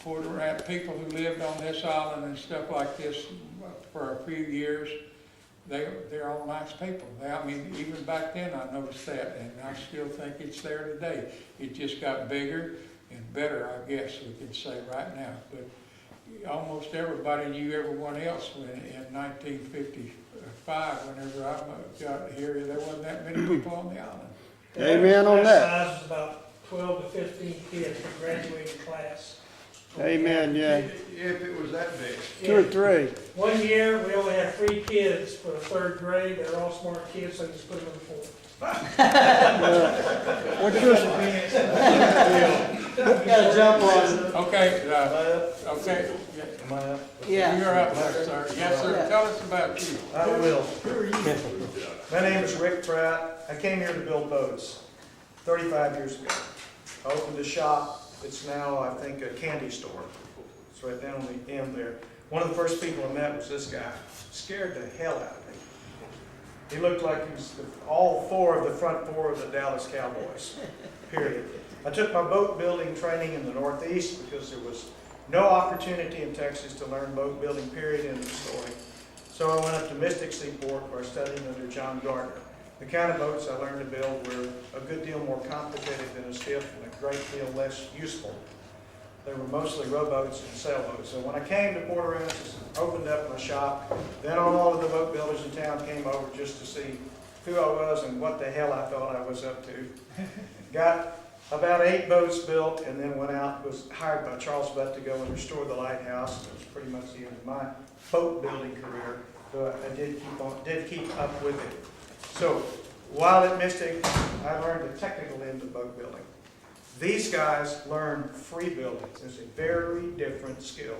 Puerto Rican people who lived on this island and stuff like this for a few years, they're all nice people. I mean, even back then I noticed that, and I still think it's there today. It just got bigger and better, I guess we could say right now. But almost everybody knew everyone else in 1955, whenever I got here, there wasn't that many people on the island. Amen on that. Class size was about 12 to 15 kids for graduating class. Amen, yeah. If it was that big. 2 or 3. One year, we only had 3 kids for the 3rd grade. They're all smart kids, so I just put them in the 4th. What's your, Gotta jump on. Okay, okay. Am I up? Yeah. You're up there, sir. Yes, sir. Yeah. Tell us about you. I will. My name is Rick Pratt. I came here to build boats 35 years ago. I opened a shop. It's now, I think, a candy store. It's right down on the end there. One of the first people I met was this guy. Scared the hell out of me. He looked like he was all 4 of the front 4 of the Dallas Cowboys, period. I took my boat building training in the Northeast because there was no opportunity in Texas to learn boat building, period, end of story. So I went up to Mystic Seaport where I studied under John Gardner. The kind of boats I learned to build were a good deal more complicated than a skiff and a great deal less useful. They were mostly rowboats and sailboats. So when I came to Port Aransas and opened up my shop, then all of the boat builders in town came over just to see who I was and what the hell I thought I was up to. Got about 8 boats built and then went out, was hired by Charles Butt to go and restore the lighthouse. It was pretty much the end of my boat building career, but I did keep up with it. So while at Mystic, I learned the technical end of boat building. These guys learn free building. It's a very different skill.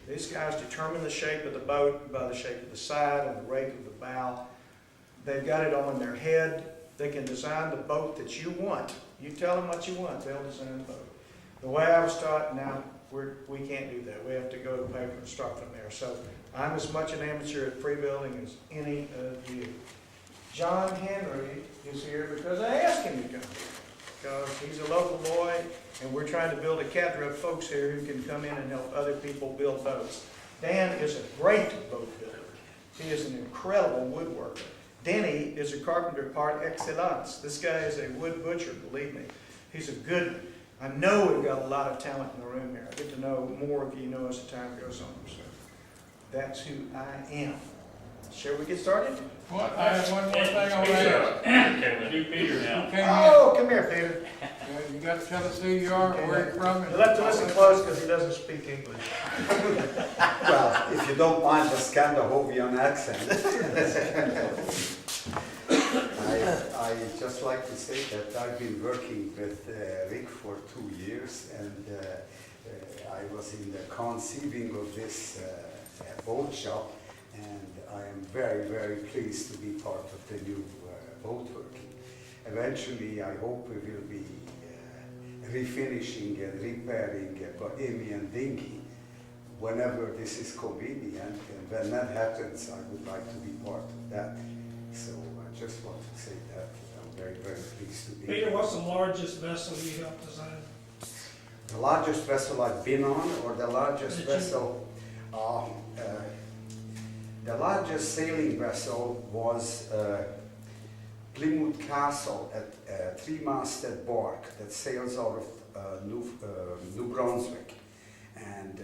These guys determine the shape of the boat by the shape of the side and the rake of the bow. They've got it all in their head. They can design the boat that you want. You tell them what you want, they'll design the boat. The way I was taught, now we can't do that. We have to go to paper and start from there. So I'm as much an amateur at free building as any of you. John Henry is here because I asked him to come here. Because he's a local boy, and we're trying to build a cadre of folks here who can come in and help other people build boats. Dan is a great boat builder. He is an incredible woodworker. Denny is a carpenter par excellence. This guy is a wood butcher, believe me. He's a good one. I know we've got a lot of talent in the room here. I get to know more of you know as the time goes on. So that's who I am. Shall we get started? What? I have one more thing on that. Do Peter now. Oh, come here, Peter. You got to tell us who you are, where you're from. You'll have to listen close because he doesn't speak English. Well, if you don't mind the Scandinavian accent. I just like to say that I've been working with Rick for 2 years, and I was in the conceiving of this boat shop, and I am very, very pleased to be part of the new boat working. Eventually, I hope we will be refinishing and repairing a Bohemian dinghy whenever this is convenient, and when that happens, I would like to be part of that. So I just want to say that I'm very, very pleased to be Peter, here. what's the largest vessel you helped design? The largest vessel I've been on, or the largest vessel? The largest sailing vessel was Plymouth Castle, a 3-masted bark that sails out of New Brunswick. And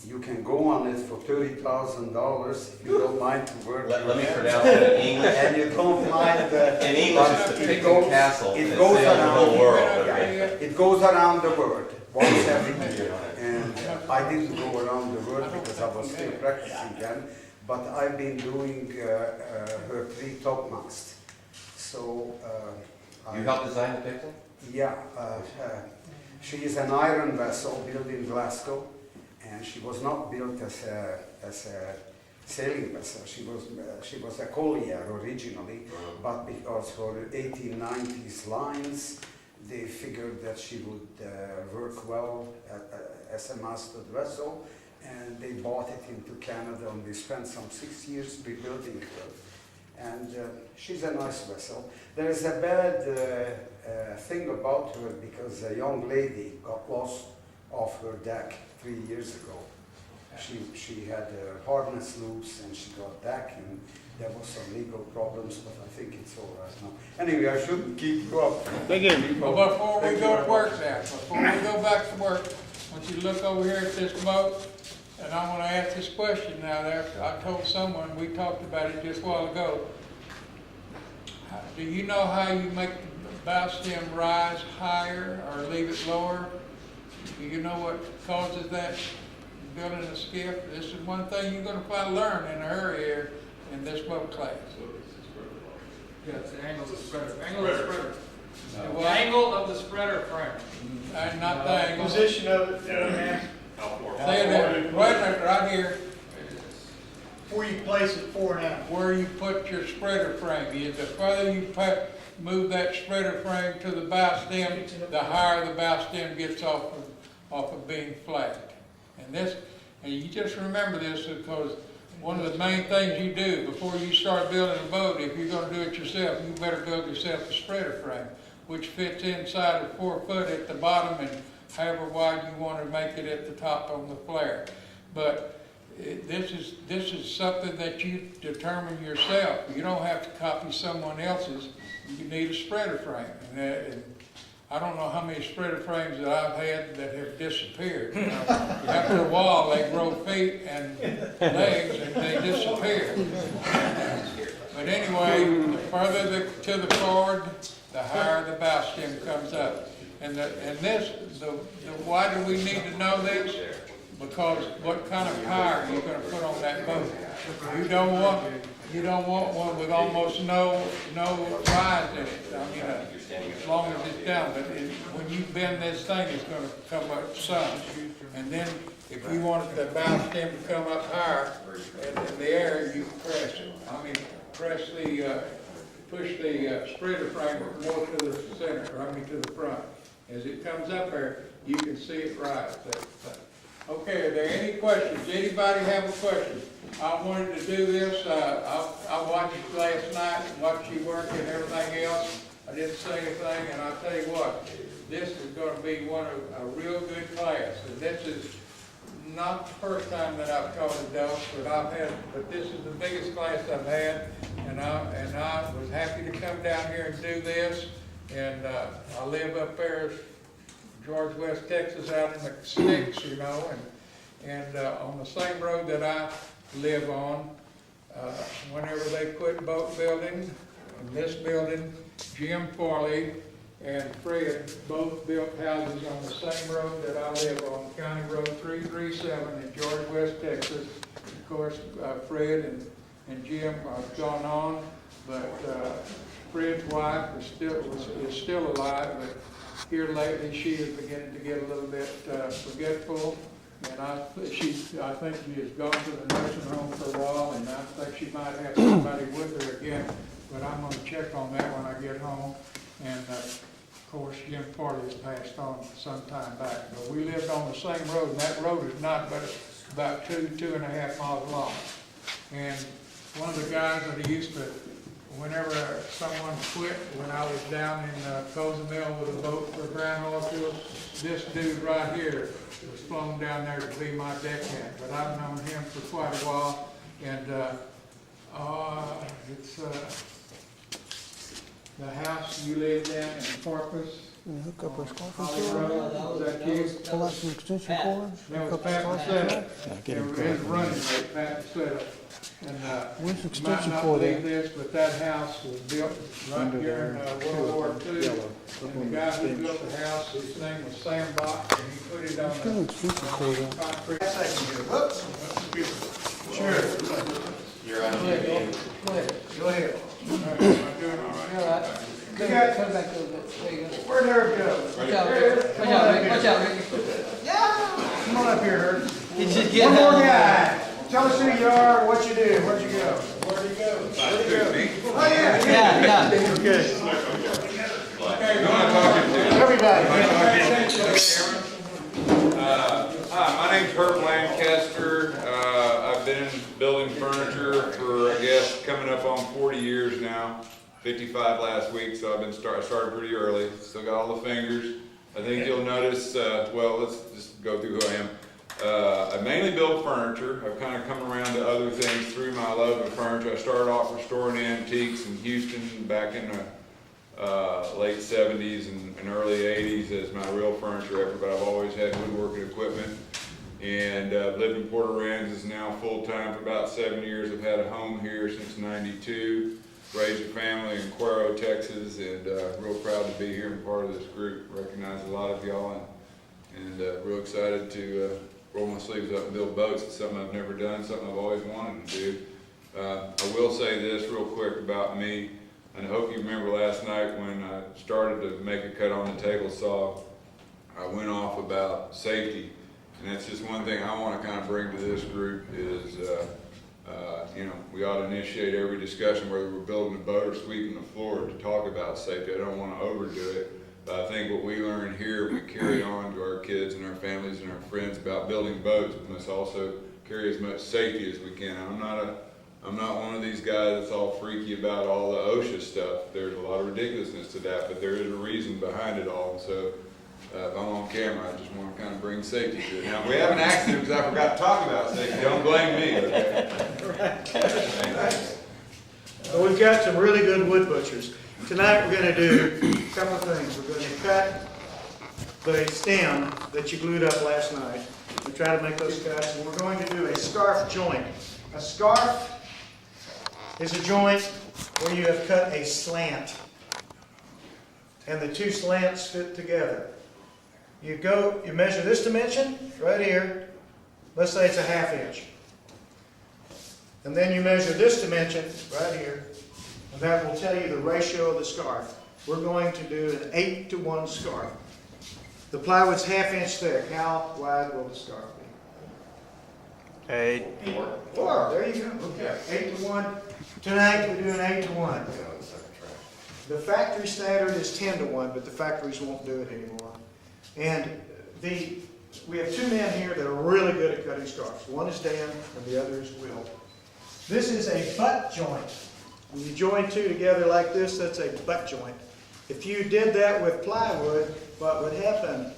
you can go on it for $30,000 if you don't mind to work. Let me pronounce it in English. And you don't mind In English, it's the Picton Castle. It It goes sails the whole around. world. Okay. It goes around the world once every year. And I didn't go around the world because I was still practicing then, but I've been doing her 3 topmast. So You helped design the Picton? yeah, she is an iron vessel built in Glasgow, and she was not built as a sailing vessel. She was a collier originally, but because for 1890s lines, they figured that she would work well as a masted vessel, and they bought it into Canada, and they spent some 6 years rebuilding her. And she's a nice vessel. There is a bad thing about her because a young lady got lost off her deck 3 years ago. She had her harness loose and she got back, and there was some legal problems, but I think it's all right now. Anyway, I shouldn't keep you up. Thank you. Well, before we go to work now, before we go back to work, I want you to look over here at this boat, and I want to ask this question now. I told someone, we talked about it just a while ago. Do you know how you make the bow stem rise higher or leave it lower? Do you know what causes that? Building a skiff, this is one thing you're going to learn in a hurry here in this boat class. Yeah, it's the angle of the spreader. Angle of the spreader. And The what- angle of the spreader frame. And not the angle. Position of it, man, Say that, wait a minute, right here, before you place it fore and out. where you put your spreader frame is. The further you move that spreader frame to the bow stem, the higher the bow stem gets off of being flat. And you just remember this, because one of the main things you do before you start building a boat, if you're gonna do it yourself, you better build yourself a spreader frame, which fits inside of 4 foot at the bottom and however wide you want to make it at the top on the flare. But this is something that you determine yourself. You don't have to copy someone else's. You need a spreader frame. And I don't know how many spreader frames that I've had that have disappeared. You know, after a while, they grow feet and legs and they disappear. But anyway, the further to the forward, the higher the bow stem comes up. Why do we need to know this? Because what kind of power are you going to put on that boat? You don't want one with almost no rise in it. I mean, as long as it's down. But when you bend this thing, it's going to come up some. And then if you wanted the bow stem to come up higher in the air, you press it. I mean, push the spreader frame more to the center, to the front. As it comes up there, you can see it rise. Okay, are there any questions? Anybody have a question? I wanted to do this. I watched it last night, watched you work and everything else. I didn't say anything, and I'll tell you what, this is going to be a real good class. And this is not the first time that I've taught adults, but this is the biggest class I've had, and I was happy to come down here and do this. And I live up there, George, West Texas, out in the sticks, you know, and on the same road that I live on, whenever they quit boat building, in this building, Jim Farley and Fred both built houses on the same road that I live on, County Road 337 in George, West Texas. Of course, Fred and Jim have gone on, but Fred's wife is still alive, but here lately she is beginning to get a little bit forgetful, and I think she has gone to the nursing home for a while, and I think she might have somebody with her again, but I'm going to check on that when I get home. And of course, Jim Farley has passed on some time back, but we lived on the same road, and that road is not but about 2.5 miles long. And one of the guys that he used to, whenever someone quit, when I was down in Cozumel with a boat for ground oil field, this dude right here was flown down there to be my deckhand. But I've known him for quite a while, and it's the house you live in Corpus. Hook up our scarf Holly and Road. Is that you? pull out some extension cords. That was Pat Setup. Get him His running mate, Pat Setup. And Where's the you might extension not cord believe at? this, but that house was built right during World War II. And the guy who built the house, his name was Sam Box, and he put it on Let's get an extension cord out. concrete. Sure. You're on TV. Go ahead. Am I doing all right? You got, Come back a little bit. There you go. where'd Herb go? Watch out, Rick. Watch out, Rick. Watch out, Rick. Come on up here, Herb. He's just One getting more out. guy. Tell us who you are, what you do, where'd you go? Where'd he go? Oh, yeah. Yeah, yeah. Everybody. Hi, my name's Herb Lancaster. I've been building furniture for, I guess, coming up on 40 years now. 55 last week, so I started pretty early. Still got all the fingers. I think you'll notice, well, let's just go through who I am. I mainly build furniture. I've kind of come around to other things through my love of furniture. I started off restoring antiques in Houston back in the late 70s and early 80s as my real furniture effort, but I've always had woodworking equipment. And lived in Port Aransas now full-time for about 7 years. I've had a home here since '92. Raised a family in Cuero, Texas, and real proud to be here and part of this group. Recognize a lot of y'all, and real excited to roll my sleeves up and build boats. It's something I've never done, something I've always wanted to do. I will say this real quick about me, and I hope you remember last night when I started to make a cut on the table saw, I went off about safety, and that's just one thing I want to kind of bring to this group is, you know, we ought to initiate every discussion whether we're building a boat or sweeping the floor to talk about safety. I don't want to overdo it, but I think what we learn here, we carry on to our kids and our families and our friends about building boats. We must also carry as much safety as we can. I'm not one of these guys that's all freaky about all the OSHA stuff. There's a lot of ridiculousness to that, but there is a reason behind it all. And so if I'm on camera, I just want to kind of bring safety to it. Now, if we have an accident because I forgot to talk about safety, don't blame me, okay? Well, we've got some really good wood butchers. Tonight we're going to do a couple of things. We're going to cut the stem that you glued up last night. We try to make those cuts, and we're going to do a scarf joint. A scarf is a joint where you have cut a slant, and the two slants fit together. You measure this dimension right here. Let's say it's a 1/2 inch. And then you measure this dimension right here, and that will tell you the ratio of the scarf. We're going to do an 8-to-1 scarf. The plywood's 1/2 inch thick. How wide will the scarf be? 8. 4. There you go. Okay. 8-to-1. Tonight we're doing 8-to-1. The factory standard is 10-to-1, but the factories won't do it anymore. And we have two men here that are really good at cutting scarves. One is Dan, and the other is Will. This is a butt joint. When you join two together like this, that's a butt joint. If you did that with plywood, what would happen?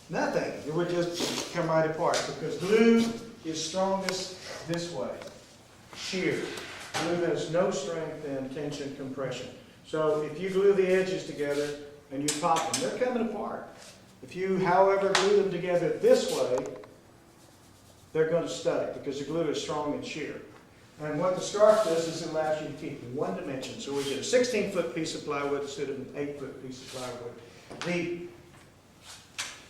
Nothing. It would just come right apart because glue is strongest this way. Shear. Glue has no strength in tension compression. So if you glue the edges together and you pop them, they're coming apart. If you, however, glue them together this way, they're going to stud because the glue is strong and shear. And what the scarf does is it allows you to keep in one dimension. So we get a 16-foot piece of plywood instead of an 8-foot piece of plywood. The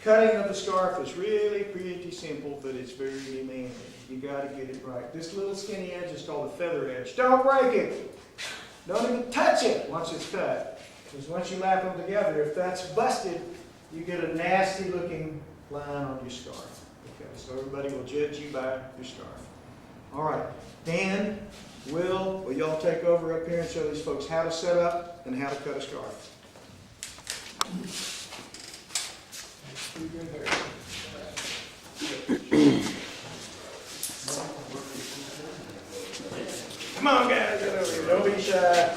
cutting of the scarf is really pretty simple, but it's very demanding. You got to get it right. This little skinny edge is called a feather edge. Don't break it. Don't even touch it once it's cut. Because once you lap them together, if that's busted, you get a nasty looking line on your scarf. Okay, so everybody will judge you by your scarf. All right, Dan, will y'all take over up here and show these folks how to set up and how to cut a scarf? Come on, guys, get over here. Don't be shy.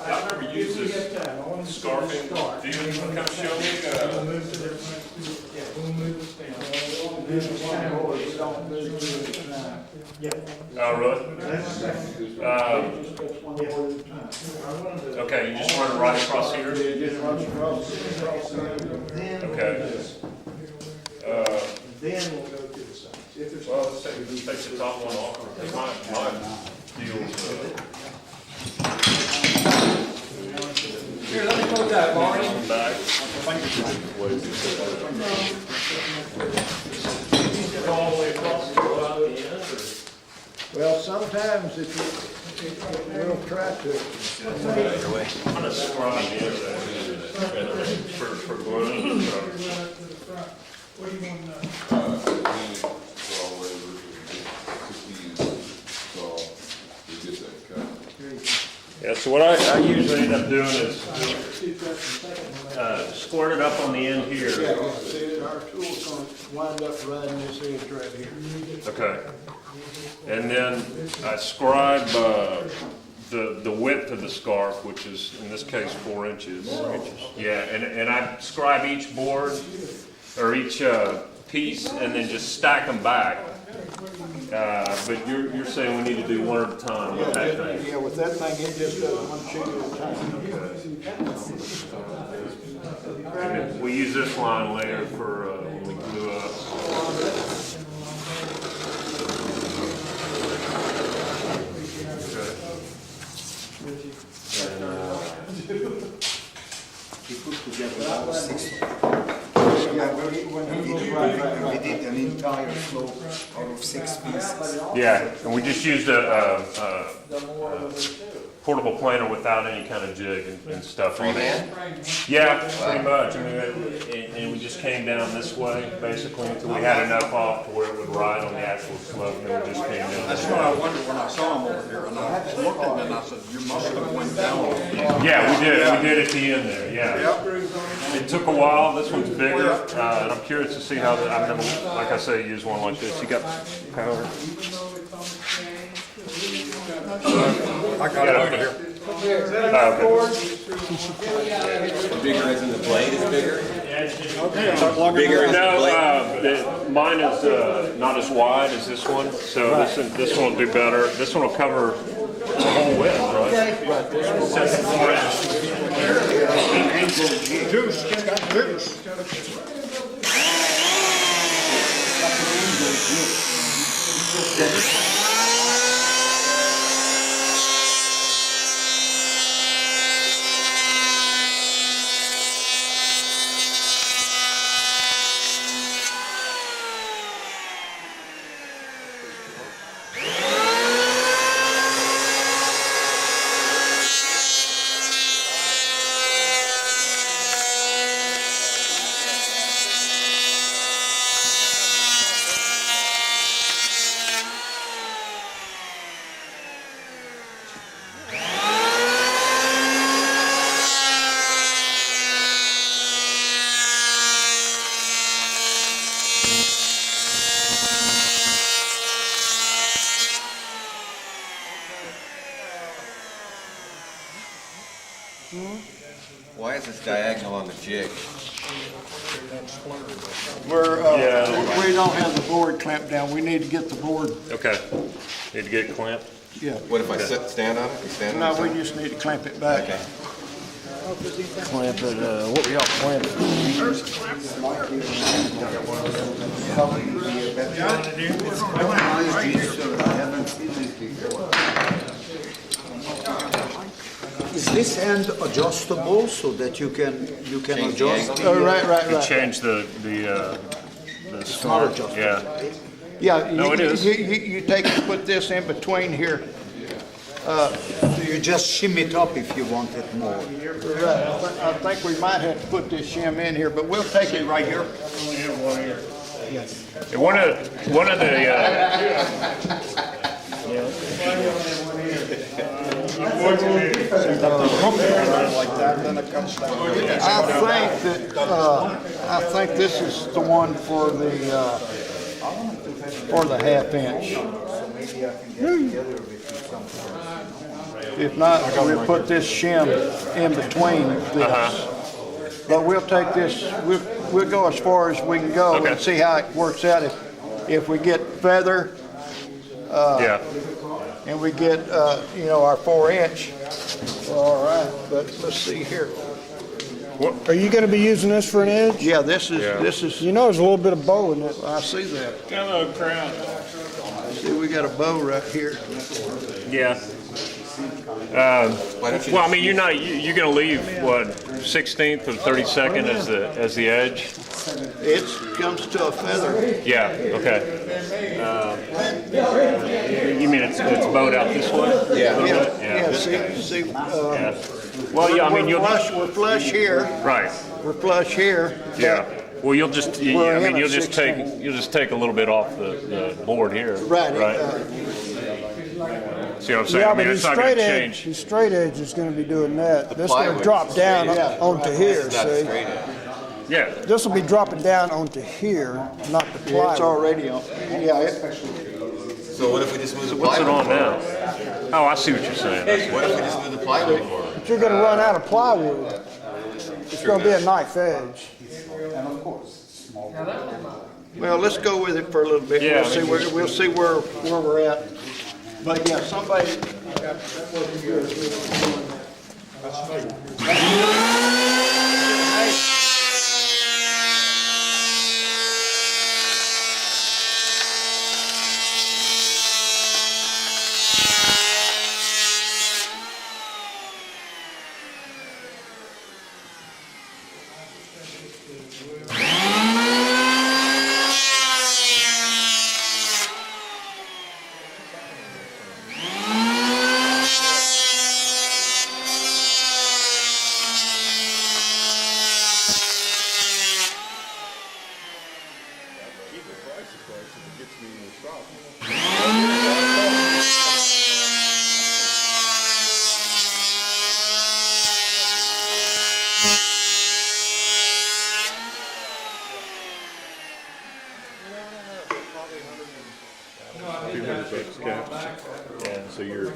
I've never used this scarf. Do you want to come show me? We'll move to the front. Yeah, we'll move the stand. Oh, really? Okay, you just run it right across here? Okay. Then we'll go to the sides. If there's Well, let's take the top one off. Take my deals. Here, let me put that, Marty. Back. All the way across the Well, sometimes if you will try to. I'm gonna scribe the other for gluing. What do you want to know? Yeah, so what I usually end up doing is squared it up on the end here. Yeah, see, our tool's gonna wind up right in this edge right here. Okay. And then I scribe the width of the scarf, which is in this case 4 inches. 4 inches. Yeah, and I scribe each board or each piece and then just stack them back. But you're saying we need to do one at a time with that thing. Yeah, with that thing, it just does one sheet at a time. And then we use this line later for when we glue up. We did an entire slope out of 6 pieces. Yeah, and we just used a portable planer without any kind of jig and stuff on it. Freehand? Yeah, pretty much. I mean, and we just came down this way basically until we had enough off to where it would ride on the actual slope, and then we just came down. That's what I wondered when I saw him over here, and I was looking, and I said, you must have went down. Yeah, we did at the end there, yeah. It took a while. This one's bigger, and I'm curious to see how I've never, like I say, used one like this. You got power? I got it over here. Bigger as in the blade is bigger? Bigger? No, mine is not as wide as this one, so this one will do better. This one will cover the whole width, right? Juice, got juice. Why is this diagonal on the jig? We don't have the board clamped down. We need to get the board, Okay. Need to get it clamped? yeah. What if I stand on it? You stand on No, it? we just need to clamp it back. Okay. Clamp it, what we all clamp it? Is this end adjustable so that you can Change the adjust? angle. Oh, right. You change the Not smart, adjustable. yeah. Yeah, No, it is. You take and put this in between here. You just shim it up if you want it more. Right, I think we might have to put this shim in here, but we'll take it right here. And one of the Like that, then it comes down. I think this is the one for the half inch. Maybe I can get together with you sometime. If not, we'll put this shim in between this. But we'll take this, we'll go as far as we can go and Okay. see how it works out. If we get feather, yeah. and we get, our 4 inch, we're all right, but let's see here. Are you gonna be using this for an edge? Yeah, this Yeah. is, You know there's a little bit of bow in it. I see that. Hello, crowd. See, we got a bow right here. Yeah. Well, I mean, you're gonna leave what 16th or 32nd as the edge. It comes to a feather. Yeah. Okay. You mean it's bowed out this way? Yeah. Yeah, see, Yeah. Well, yeah. I mean, we're flush here, right. we're flush here. Yeah. Well, you'll just. We're I in mean, at you'll just 16. take a little bit off the board here. Right. Right. See what I'm saying? Yeah, I but mean, the it's not gonna straight edge, change. the straight edge is gonna be doing that. This is plywood gonna is drop the down straight edge. onto here, It's not see? straight edge. Yeah, This will be dropping down onto here, not the It's plywood. already on, yeah, So what if we just move the what's it plywood? on now? Oh, I see what you're saying. I see. What if we just move the plywood forward? But you're gonna run out of plywood. It's gonna be a knife edge. And of course, small. well, let's go with it for a little bit. Yeah. We'll see where we're at. But yeah, somebody, Yeah, so you're.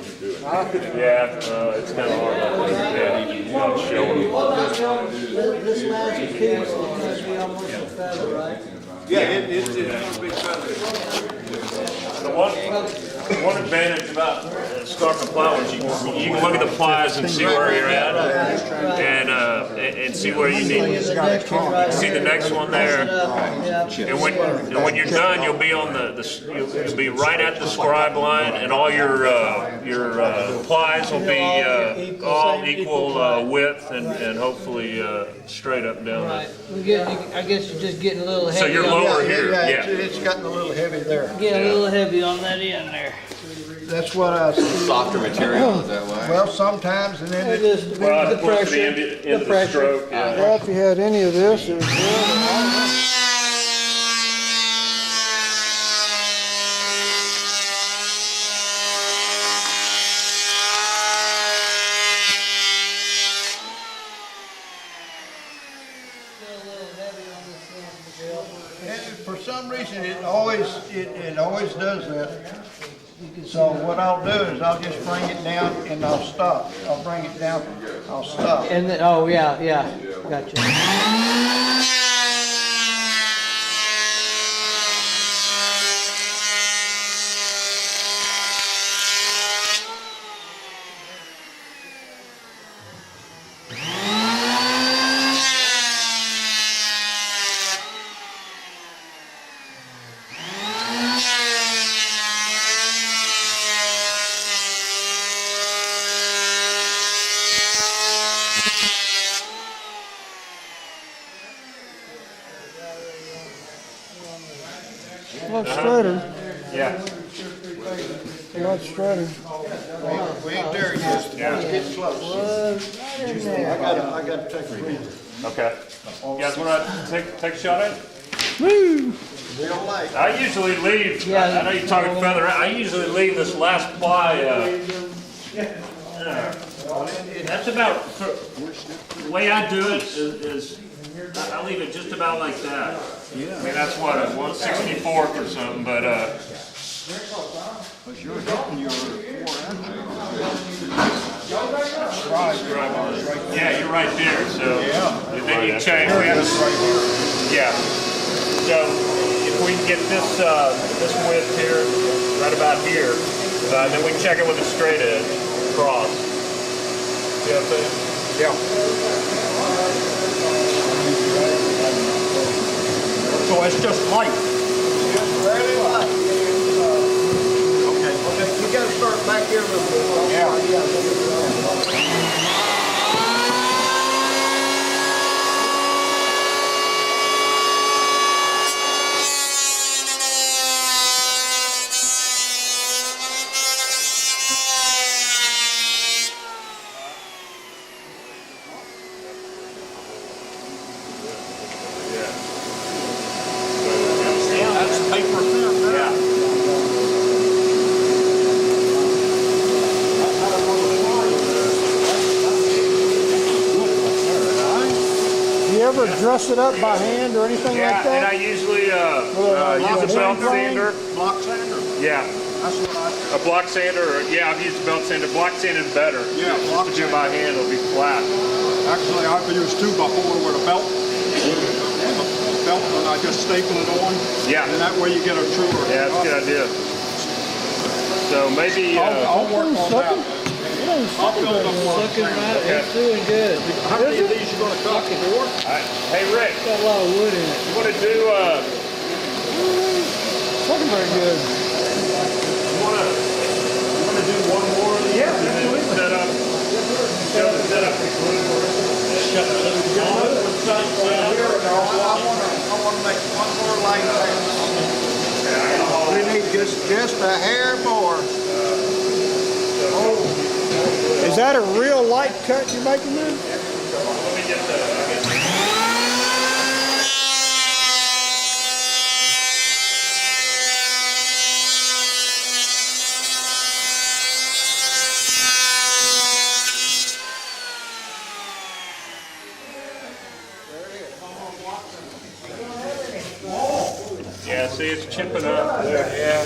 Yeah, it's kind of hard not to not show them. This last piece is going to be almost a feather, right? yeah, it's gonna be feathered. The one advantage about scarf and plow is you can look at the plies and see where you're at, and see where you need. See the next one there, and when you're done, you'll be on you'll be right at the scribe line, and all your plies will be all equal width and hopefully straight up and down. Right. I guess you're just getting a little heavy. So you're lower here, Yeah, yeah. it's gotten a little heavy there. Getting a little heavy on that end there. That's what I see. Softer material, is that why? Well, sometimes, and then it, Just Well, the of course, pressure, the end of the pressure. stroke, yeah. Well, if you had any of this, it was good. and for some reason, it always does that. So what I'll do is I'll just bring it down and I'll stop. I'll bring it down, I'll stop. And then, oh, yeah, gotcha. A lot straighter, Yeah. a lot straighter. We ain't there yet. Let's get close. I gotta take a breather. Okay. You guys want to take a shot at it? Real light. I usually leave, Yeah. I know you're talking feather, I usually leave this last ply, that's about, the way I do it is I leave it just about like that. I mean, that's what, a 1/64 or something, but, But you're hitting your 4 inches. yeah, you're right there, so. And then you change, we have to, yeah. So if we can get this, this width here, right about here, then we can check it with a straight edge across. See what I'm saying? Yeah. So it's just light. Fairly light. Okay, you gotta start back here a little bit. Yeah. ever dress it up by hand or anything Yeah, like and I that? usually use a belt sander. Block sander? Yeah, That's what I do. a block sander, or, yeah, I've used a belt sander. Block sander is better. Yeah, block Just to do it by hand, it'll be flat. Actually, I've used 2x4 with a belt. And I just staple it on. Yeah. And that way you get a truer. Yeah, that's a good idea. So maybe, I'll work on that. I'll build up one. It's doing good. How many of these you gonna cut? 4? hey, Rick, Got a lot of wood in it. you want to do, Looking very good. you want to do one more of these? Yeah, absolutely. Set up the glue. I wanna make one more light there. We need just a hair more. Is that a real light cut you're making there? Let me get the, yeah, see, it's chipping up. Yeah.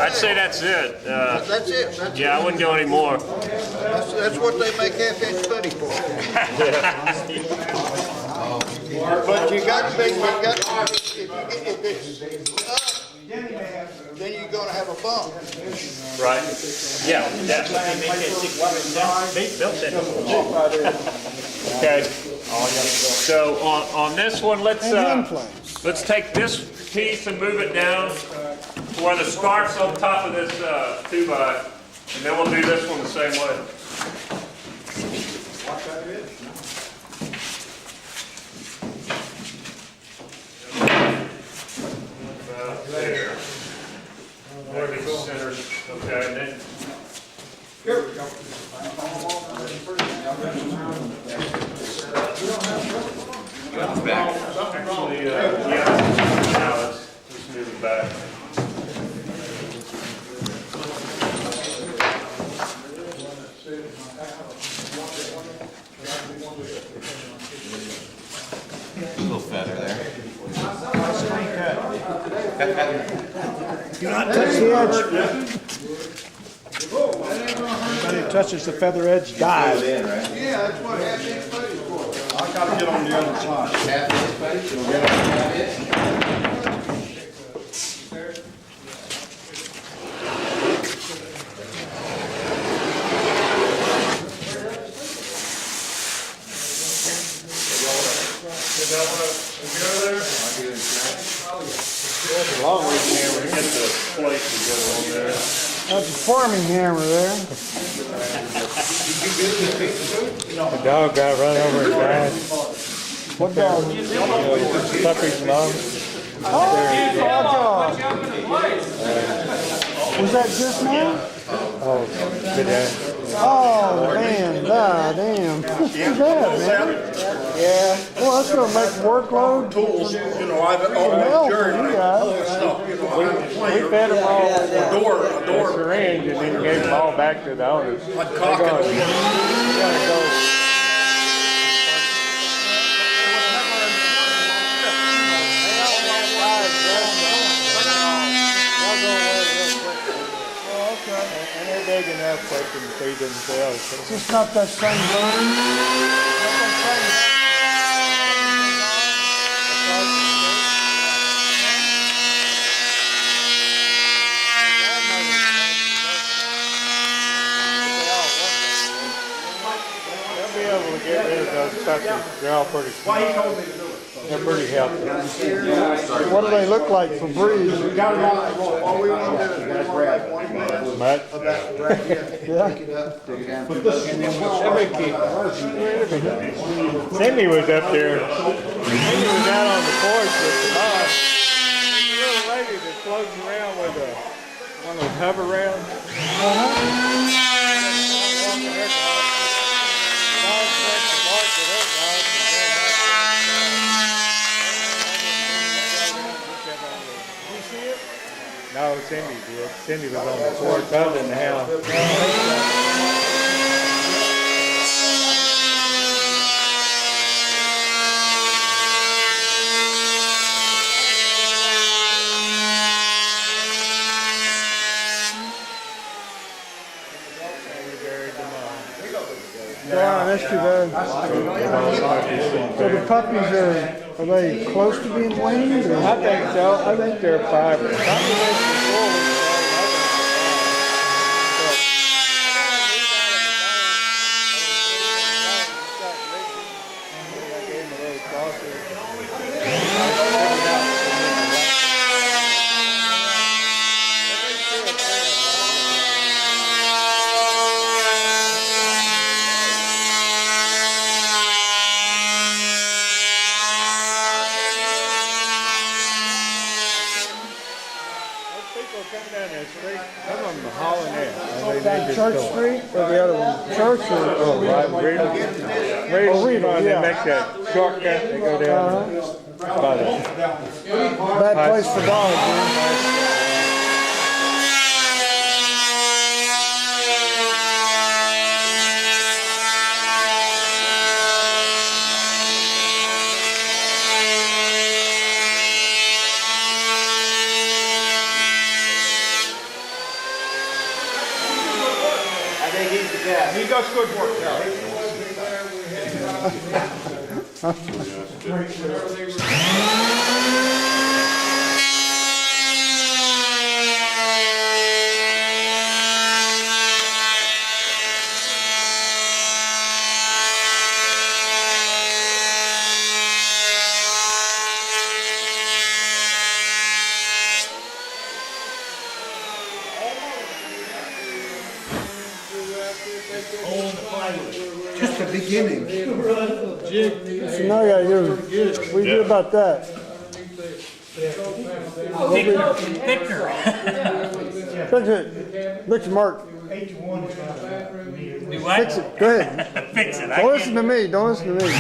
I'd say that's it. That's it. Yeah, I wouldn't go any more. That's what they make half-inch putty for. But you got to be, if it's up, then you're gonna have a bump. Right? Yeah, definitely. Okay. So on this one, let's take this piece and move it down to where the scarf's on top of this 2x, and then we'll do this one the same way. About there. Maybe center. Okay, and then. Here we go. Actually, yeah, now let's move it back. A little feather there. You not touch the edge. Anybody who touches the feather edge dies. Yeah, that's what half-inch putty's for. I gotta get on the other side. Half-inch putty, so we'll get on half-inch. Long reach hammer, get the plate together on there. That's a farming hammer there. The dog got run over and died. What dog? Puppy's mom. Oh, was that just now? Oh, good day. Oh, man, damn. Too bad, man. Yeah. Well, that's gonna make workload. Tools, you know, I've Hell, for carried you guys. other stuff, you know. We fed them all A door. syringe and then gave them all back to the owners. I'd cock it. You gotta go. And they're big enough they can feed themselves. It's just not that same They'll be able to get rid of those puppies. They're all pretty small. They're pretty healthy. What do they look like for breed? All we want to do is we want to make 1 minute Mutt? of that right here. Yeah. Pick it up, and then we'll start. Cindy was up there. Cindy was out on the porch with the dog. There's a little lady that floats around with one of those hover rounds. No, Cindy did. Cindy was on the porch. I was in the house. So the puppies are they close to being weaned? Or? I think so. I think they're 5 or something. Church Street or the other one? Church or? Oh, right, Rita, they make that shortcut, they go down. By the Bad place for dogs, man. He does good work now. Just the beginning. So now you gotta do, what do you do about that? Fix it. Fix it, Mark. 8 to 1 is not enough. Do what? Fix it. Go ahead. Fix it. Don't listen to me. Don't listen to me.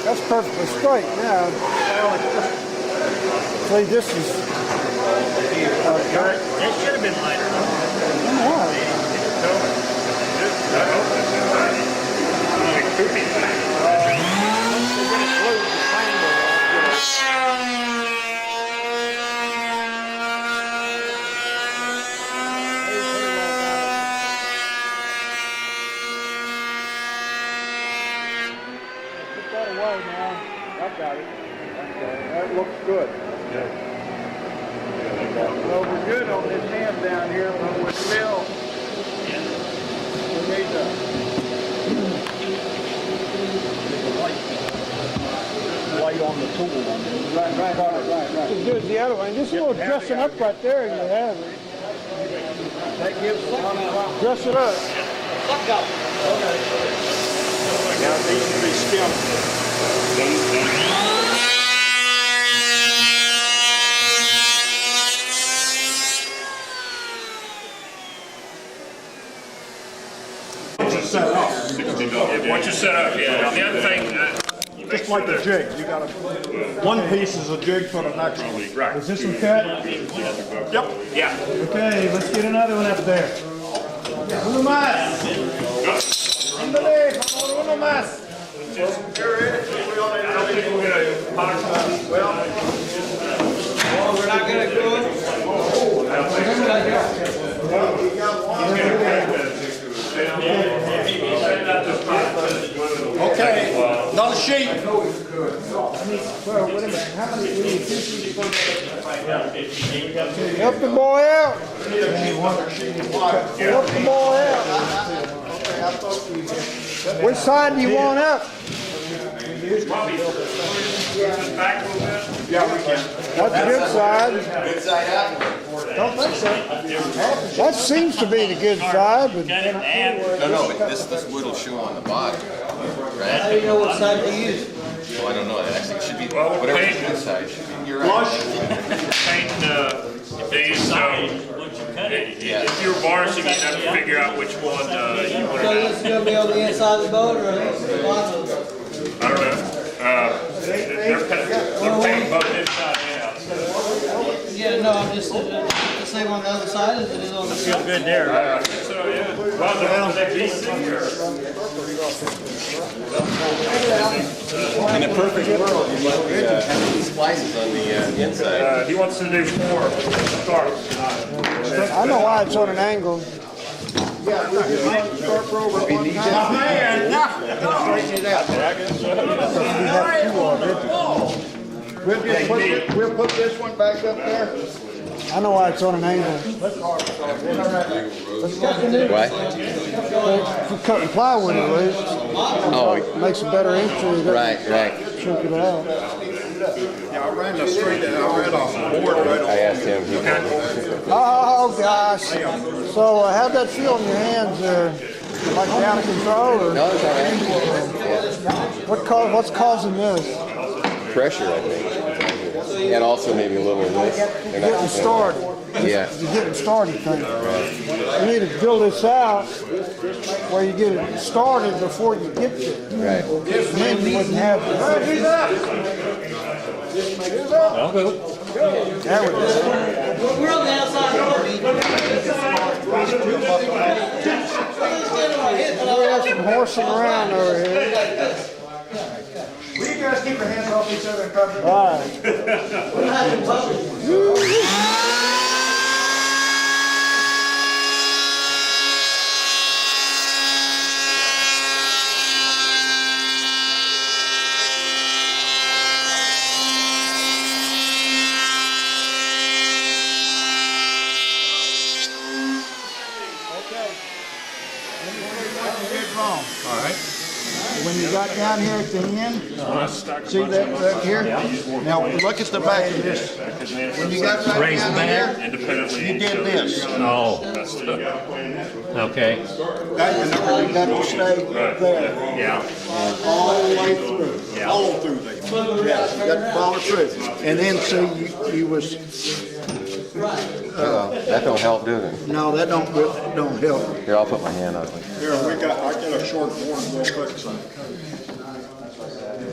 That's perfectly straight now. See, this is. It should have been lighter. Put that away now. I got it. Okay, that looks good. Well, we're good on this hand down here, but we're still, we need to lay on the tool. Right. Do it the other way. Just a little dressing up right there, and you have it. That gives Dress it up. Now these should be still. Once you set up, yeah. Now the other thing, Just like the jig, you got one piece is a jig for the next one. right. Is this one cut? Yep. Yeah. Okay, let's get another one up there. Uno más. Ándale, por favor, uno más. Well, we're not gonna do it. Okay, not sheet. Well, wait a minute, how many, we need 2 sheets per day. Help the boy out. Help the boy out. Which side do you want up? Yeah, we can. That's the good side. Good side out. Don't think so. That seems to be the good side, but No, but this wood will show on the bottom, right? How do you know what side to use? Well, I don't know, actually, it should be, Well, whatever paint- the good side should be. You're right. Paint these, so if you're varnishing, you have to figure out which one you want So to this is gonna be on the inside of the boat or the bottom? I don't know. They're painting both inside and out. Yeah, no, I'm just, the same on the other side as it is on the Feel good there. I think so, yeah. Well, they're decent here. In a perfect world, you'd like to have these splices on the inside. He wants to do 4 scarves. I know why it's on an angle. We'll put this one back up there. I know why it's on an angle. Why? If you're cutting plywood, it is. Oh, Makes a better entry. right. Choke it out. Yeah, I ran the street and I ran off the board right I asked him. He Oh, gosh. So how'd that feel in your hands there? Like out of control? Or No, it's all right. what's causing this? Pressure, I think. And also maybe a little of this. They're not Getting started. Yeah. You're getting started thing. You need to build this out where you get it started before you get there. Right. Then you wouldn't have this. There we go. We're on the outside. We have some horsing around over here. Will you guys keep your hands off each other and cover? All right. When you got down here at the end, see that back here? Now, look at the back of this. When you got right down here, Independently. you did this. Oh, okay. That will stay there. Yeah. All the way through, all through there. Yeah, you got to follow through. And then, see, you was, That don't help, do it? no, that don't help. Here, I'll put my hand on it. Here, I got a short board real quick, so.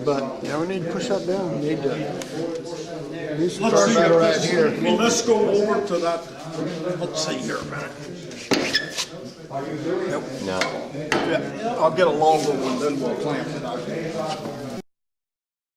But Yeah, we need to push that down. you need to Let's start see that if right this, here. will this go over to that, let's see here a minute. No. Yeah, I'll get a longer one, then we'll clamp it out.